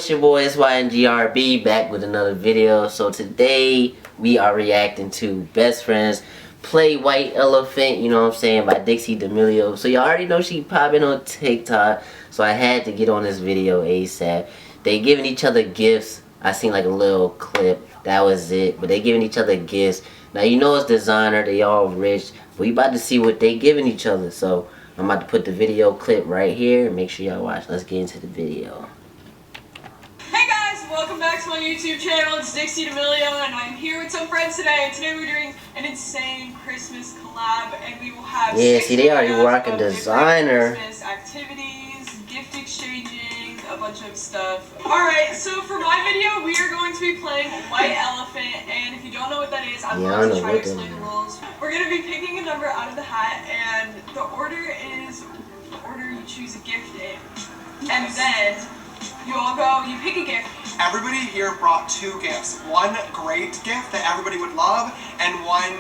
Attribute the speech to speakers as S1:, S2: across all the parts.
S1: it's your boy Yngr&b back with another video. So today we are reacting to Best Friends Play White Elephant, you know what I'm saying, by Dixie D'Amelio. So y'all already know she popping on TikTok, so I had to get on this video ASAP. They giving each other gifts. I seen like a little clip, that was it, but they giving each other gifts. Now you know it's designer, they all rich, but we about to see what they giving each other. So I'm about to put the video clip right here. Make sure y'all watch. Let's get into the video.
S2: Hey guys, welcome back to my YouTube channel. It's Dixie D'Amelio and I'm here with some friends today. Today we're doing an insane Christmas collab and we will have
S1: see, they already rocking designer.
S2: Christmas activities, gift exchanging, a bunch of stuff. Alright, so for my video we are going to be playing White Elephant, and if you don't know what that is, I'm going to try to explain the rules. We're going to be picking a number out of the hat and the order is the order you choose a gift in. And then you all go, you pick a gift.
S3: Everybody here brought two gifts. One great gift that everybody would love, and one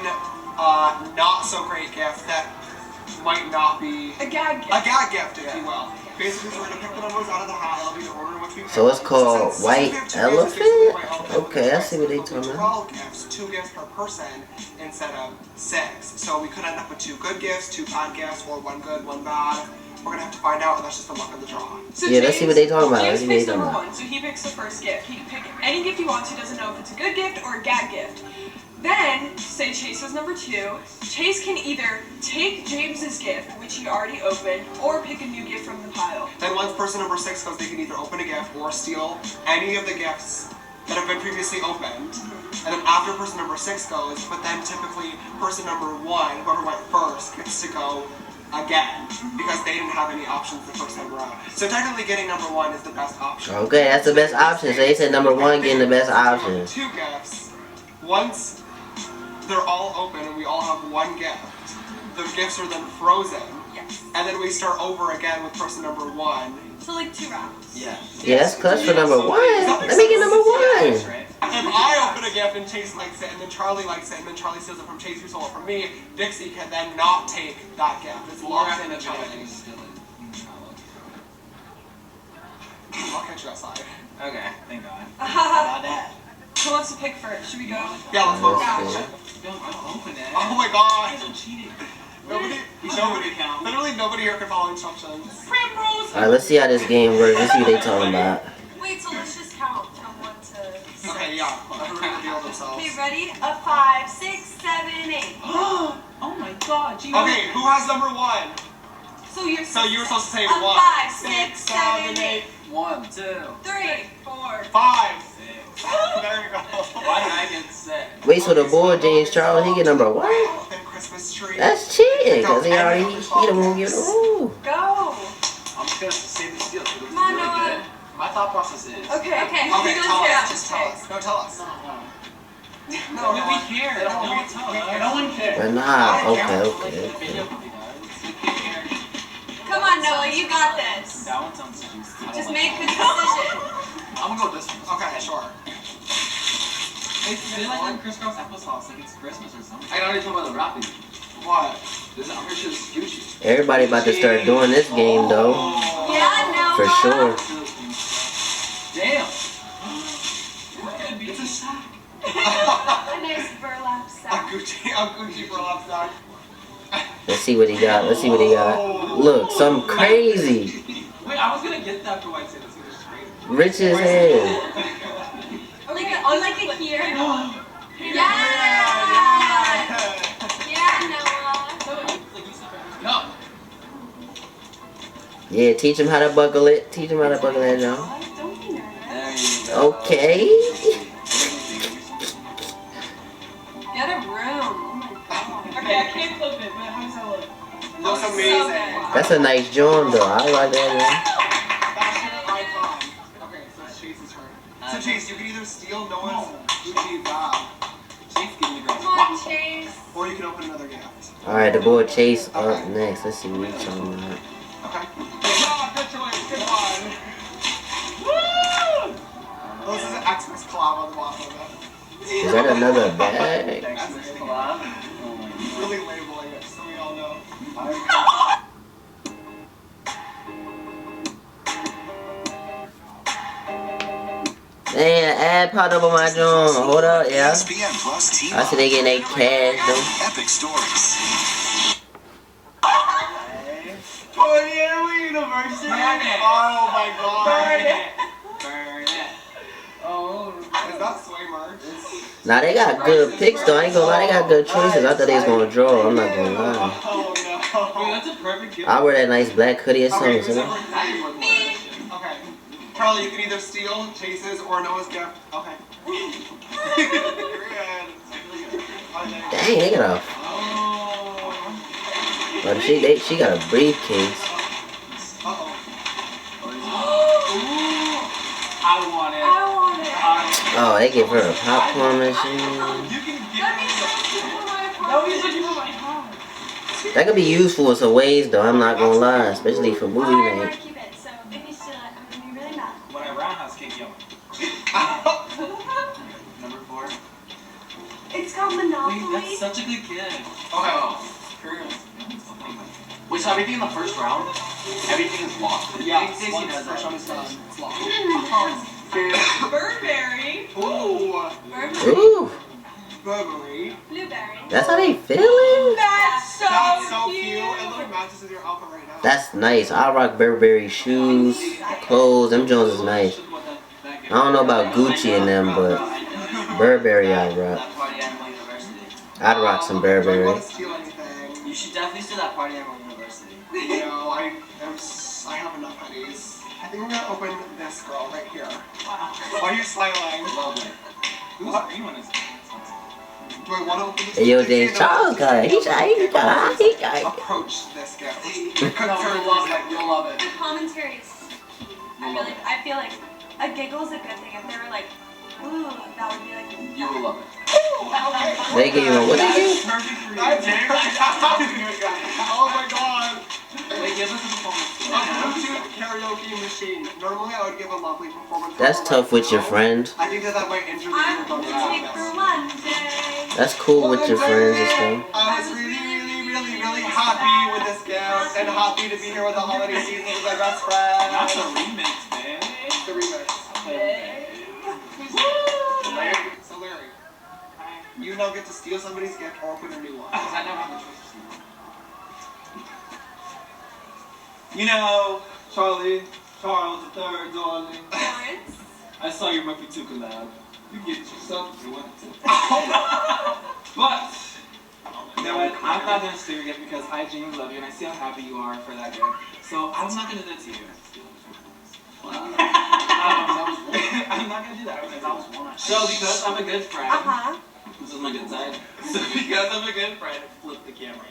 S3: not so great gift that might not be...
S2: A gag gift.
S3: A gag gift, if you will. Basically, we're going to pick the numbers out of the hat. It'll be the order in which we pick.
S1: So it's called White Elephant? Okay, I see what they talking about.
S3: 12 gifts, 2 gifts per person instead of 6. So we could end up with 2 good gifts, 2 bad gifts, or 1 good, 1 bad. We're gonna have to find out, and that's just the luck of the draw.
S2: So
S1: yeah, let's see what they talking about.
S2: James picks number 1, so he picks the first gift. He can pick any gift he wants. He doesn't know if it's a good gift or a gag gift. Then, say Chase was number 2. Chase can either take James's gift, which he already opened, or pick a new gift from the pile.
S3: Then once person number 6 goes, they can either open a gift or steal any of the gifts that have been previously opened. And then after person number 6 goes, but then typically person number 1, whoever went first, gets to go again, because they didn't have any options the first time around. So technically getting number 1 is the best option.
S1: Okay, that's the best option. So they said number 1 getting the best option.
S3: 2 gifts. Once they're all open and we all have 1 gift, the gifts are then frozen.
S2: Yes.
S3: And then we start over again with person number 1.
S2: So like 2 rounds.
S3: Yeah.
S1: Yeah, that's clutch for number 1. Let me get number 1.
S3: If I open a gift and Chase likes it, and then Charlie likes it, and then Charlie steals it from Chase, who stole it from me, Dixie can then not take that gift. It's locked in a Charlie. I'll catch you outside.
S4: Okay, thank God.
S2: About that. Who wants to pick first? Should we go?
S3: Yeah, let's go.
S4: Don't open it.
S3: Oh my God.
S4: You guys are cheating.
S3: Literally nobody here can follow instructions.
S1: Alright, let's see how this game works. Let's see what they talking about.
S2: Wait, so let's just count from 1 to 6.
S3: Okay, yeah. Everybody reveal themselves.
S2: Okay, ready? A 5, 6, 7, 8.
S4: Oh my God.
S3: Okay, who has number 1?
S2: So you're
S3: supposed to say 1.
S2: 5, 6, 7, 8.
S4: 1, 2,
S2: 3, 4,
S3: 5.
S4: 6.
S3: There you go.
S4: Why did I get 6?
S1: Wait, so the boy James Charles, he get number 1?
S3: Christmas tree.
S1: That's cheating, because he don't want to give the rule.
S2: Go.
S4: I'm just gonna save the steal. Come
S2: on,
S4: really
S2: Noah.
S4: good. My thought process is.
S2: Okay.
S3: Okay, tell us. Just tell us. No, tell us.
S4: No, we care. No one cares.
S1: But nah, okay.
S2: Come on, Noah, you got this.
S4: That one sounds juicy.
S2: Just make the decision.
S4: I'm gonna go with this one.
S3: Okay, sure.
S4: It's like crisscross applesauce, like it's Christmas or something. I already told about the wrapping.
S3: What?
S4: I'm pretty sure it's Gucci.
S1: Everybody about to start doing this game, though.
S2: Yeah, Noah.
S1: For sure.
S4: Damn. It's a sack.
S2: A nice burlap
S3: A
S2: sack.
S3: Gucci burlap sack.
S1: Let's see what he got. Let's see what he got. Look, something crazy.
S4: Wait, I was gonna get that for White City. This is crazy.
S1: Rich as hell.
S2: Like it here. Yeah! Yeah, Noah.
S4: No.
S1: Yeah, teach him how to buckle it. Teach him how to buckle that, John.
S2: Don't be nervous.
S1: Okay.
S2: Get a room. Okay, I can't clip it, but how does that look?
S3: Looks amazing.
S1: That's a nice joint, though. I like that,
S3: Okay, so it's Chase's turn. So Chase, you can either steal Noah's Gucci bag,
S4: Chase, give me the grace.
S2: Come on, Chase.
S3: or you can open another gift.
S1: Alright, the boy Chase up next. Let's see what he's talking about.
S3: Okay. Good choice. Good one. Woo! Well, this is an Xmas collab on the bottom of it.
S1: Is that another bag?
S4: Xmas collab. Oh my God.
S3: Really labeling it so we all know.
S1: Dang, an ad popped up on my joint. Hold up, yeah. I see they getting their cash though.
S5: Epic stories.
S4: University. Burn it.
S3: Oh my god.
S4: Burn it. Burn it.
S3: Oh, is that sway merch?
S1: Nah, they got good picks though. I ain't gonna lie, they got good choices. I thought they was gonna draw. I'm not gonna lie.
S3: Oh no.
S4: Wait, that's a perfect gift.
S1: I wear that nice black hoodie or something.
S3: Okay,
S1: So.
S3: okay. Charlie, you can either steal Chase's or Noah's gift. Okay.
S1: Dang, they got a. But she got a briefcase.
S4: I want it.
S1: Oh, they give her a popcorn machine.
S4: You can give me something.
S1: That could be useful in some ways though. I'm not gonna lie, especially for movie night.
S2: Keep it, so if you steal it, I'm gonna be really mad.
S4: When I roundhouse kick you. Number 4.
S2: It's called
S4: Wait,
S2: Monopoly.
S4: that's such a good kid.
S3: Okay.
S6: Wait, so everything in the first round, everything is locked.
S3: Yeah,
S6: Dixie
S3: once
S6: does
S3: the first
S6: that.
S3: one is done, it's locked.
S2: Burberry.
S3: Ooh.
S2: Burberry.
S1: Ooh,
S3: Burberry.
S2: Blueberry.
S1: that's how they feeling.
S2: That's so
S3: That's so
S2: cute.
S3: cute. It literally matches with your outfit right now.
S1: That's nice. I rock Burberry shoes, clothes. Them Jones is nice. I don't know about Gucci and them, but Burberry I rock.
S6: That party Animal University.
S1: I'd rock some
S3: Do I
S1: Burberry.
S3: want to steal anything?
S6: You should definitely steal that party Animal University.
S3: No, I have enough hoodies. I think I'm gonna open this girl right here. Why are you smiling?
S6: Lovely.
S4: Whose green one is it?
S3: Do I want to open this?
S1: Hey, yo, James Charles got it. He got it.
S3: Approach this gift.
S6: No, you'll love it. You'll love it.
S2: The commentary is key. I feel like a giggle is a good thing. If they were like, ooh, that would be like,
S6: You will love it.
S1: They gave him a what did you?
S4: Perfect for you.
S3: Oh my god.
S4: Wait, give us a performance.
S3: A Bluetooth karaoke machine. Normally I would give a lovely performance.
S1: That's tough with your friend.
S3: I think that might injure me.
S2: I'm gonna take for one day.
S1: That's cool with your friends and stuff.
S3: I was really happy with this gift and happy to be here with the holiday season with my best friend.
S4: That's a remix, man.
S3: The remix. So Larry, you now get to steal somebody's gift or open a new one.
S4: I never have the choice to see. You know, Charles III, darling.
S2: Lawrence.
S4: I saw your Monkey 2 collab. You get yourself if you want to. But, you know what? I'm not going to steal your gift because I genuinely love you and I see how happy you are for that gift. So I'm not going to do that to you. I'm not going to do that. So because I'm a good friend, this is my good side. So because I'm a good friend, flip the camera.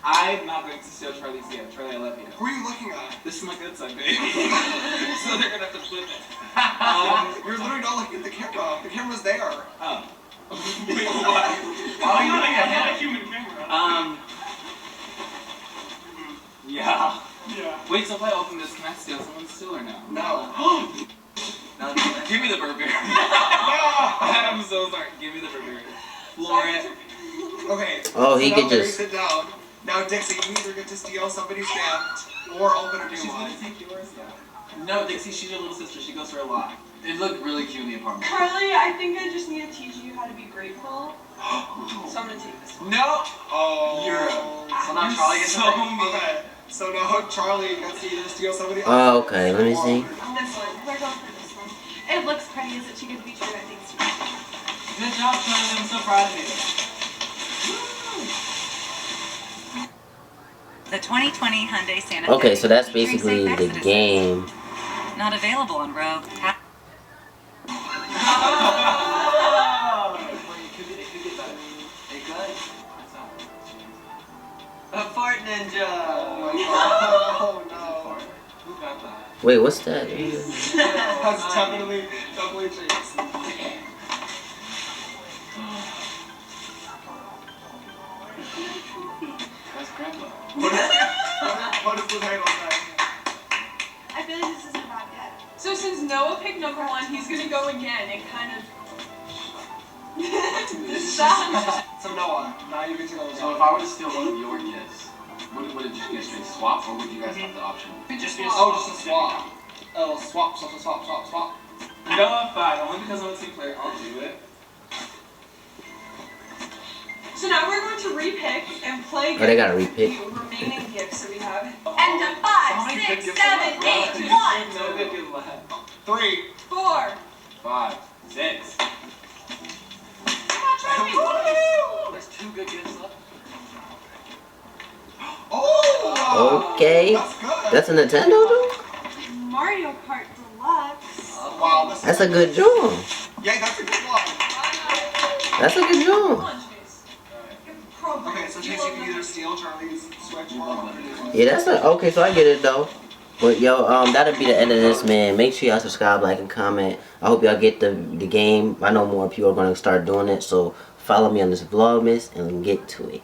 S4: I'm not going to steal Charlie's gift. Charlie, I love you.
S3: Who are you looking at?
S4: This is my good side, baby. So they're going to have to flip it.
S3: You're literally not looking at the camera. The camera's there.
S4: Oh. Wait, what? Oh, you know, like a human camera. Yeah. Wait, so if I open this, can I steal someone's still or no?
S3: No.
S6: No,
S4: Give me the Burberry. I'm so sorry. Give me the Burberry. Florent.
S3: Okay.
S1: Oh, he
S3: so
S1: could
S3: now Larry,
S1: just-
S3: sit down. Now Dixie, you either get to steal somebody's gift or open a new
S4: She's
S3: one.
S4: gonna take yours, yeah. No, Dixie, she's your little sister. She goes for a lot.
S6: it looked really cute in the apartment.
S2: Carly, I think I just need to teach you how to be grateful. So I'm gonna take this one.
S4: No!
S3: Oh.
S6: So now Charlie gets
S4: so
S6: something.
S4: mean.
S3: Okay. So now Charlie gets to either steal somebody else.
S1: Oh, okay, let me see.
S2: This one. We're going for this one. It looks pretty. Is it too good to be true? I think it's too good.
S4: Good job, Charlie. I'm so proud of you.
S7: The 2020 Hyundai Santa Fe.
S1: Okay, so that's
S7: featuring
S1: basically
S7: safe
S1: the
S7: exit
S1: game.
S7: assist. Not available on Rogue.
S6: A fart ninja.
S3: Oh no.
S4: Who got that?
S1: Wait, what's that?
S3: That's definitely Chase.
S4: That's Grandpa.
S3: What does the title say?
S2: I feel like this isn't bad yet. So since Noah picked number one, he's gonna go again and kind of. Stop.
S3: So Noah, now you get to go.
S6: So if I were to steal one of your gifts, would it just be a straight swap, or would you guys have the option?
S4: Just be a
S3: Oh, just a swap. Oh, swap.
S4: No, fine. Only because I'm a team player, I'll do it.
S2: So now we're going to repick and play
S1: Oh, they gotta repick.
S2: the remaining gifts that we have.
S7: And a 5, 6, 7, 8, 1.
S4: No good gifts left.
S3: 3.
S2: 4.
S4: 5, 6.
S6: There's 2 good gifts left.
S3: Oh!
S1: Okay.
S3: That's good.
S1: That's a Nintendo, dude?
S2: Mario Kart Deluxe.
S3: Wow, this
S1: That's
S3: is
S1: a good job.
S3: Yeah, that's a good one.
S1: That's a good
S2: Come
S1: job.
S2: on, Chase.
S3: Okay, so Chase, you can either steal Charlie's Switch or
S1: Yeah, that's a, okay, so I get it though. But yo, that'll be the end of this, man. Make sure y'all subscribe, like, and comment. I hope y'all get the game. I know more people are gonna start doing it, so follow me on this vlogmas and get to it.